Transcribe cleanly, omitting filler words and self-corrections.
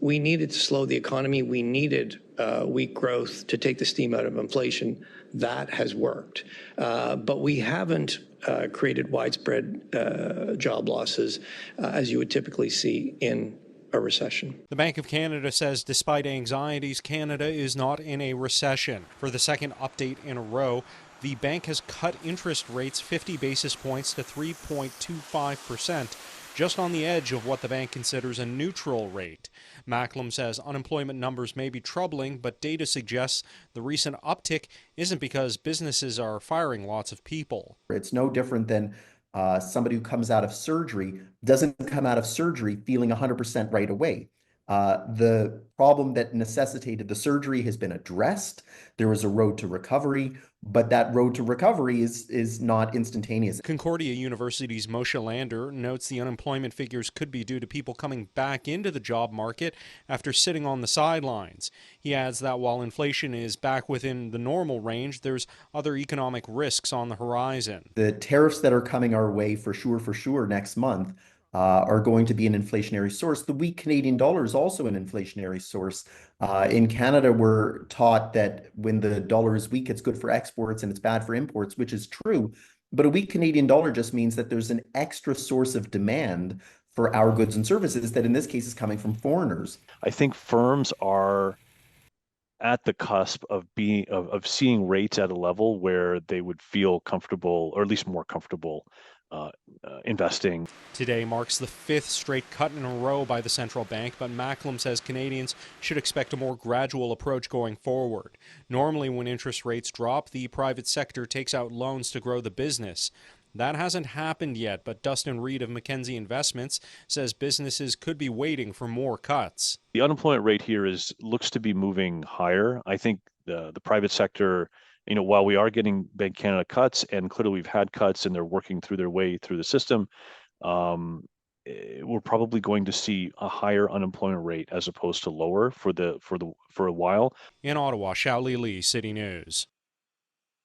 we needed to slow the economy. We needed weak growth to take the steam out of inflation. That has worked. But we haven't created widespread job losses as you would typically see in a recession. The Bank of Canada says despite anxieties, Canada is not in a recession. For the second update in a row, the bank has cut interest rates 50 basis points to 3.25%, just on the edge of what the bank considers a neutral rate. Macklem says unemployment numbers may be troubling, but data suggests the recent uptick isn't because businesses are firing lots of people. It's no different than somebody who comes out of surgery doesn't come out of surgery feeling 100% right away. The problem that necessitated the surgery has been addressed. There was a road to recovery, but that road to recovery is not instantaneous. Concordia University's Moshe Lander notes the unemployment figures could be due to people coming back into the job market after sitting on the sidelines. He adds that while inflation is back within the normal range, there's other economic risks on the horizon. The tariffs that are coming our way for sure next month are going to be an inflationary source. The weak Canadian dollar is also an inflationary source. In Canada, we're taught that when the dollar is weak, it's good for exports and it's bad for imports, which is true. But a weak Canadian dollar just means that there's an extra source of demand for our goods and services that in this case is coming from foreigners. I think firms are at the cusp of seeing rates at a level where they would feel comfortable, or at least more comfortable, investing. Today marks the fifth straight cut in a row by the central bank, but Macklem says Canadians should expect a more gradual approach going forward. Normally, when interest rates drop, the private sector takes out loans to grow the business. That hasn't happened yet, but Dustin Reed of Mackenzie Investments says businesses could be waiting for more cuts. The unemployment rate here looks to be moving higher. I think the private sector, while we are getting Bank Canada cuts, and clearly we've had cuts and they're working through their way through the system, we're probably going to see a higher unemployment rate as opposed to lower for a while. In Ottawa, Xiaoli Li, City News.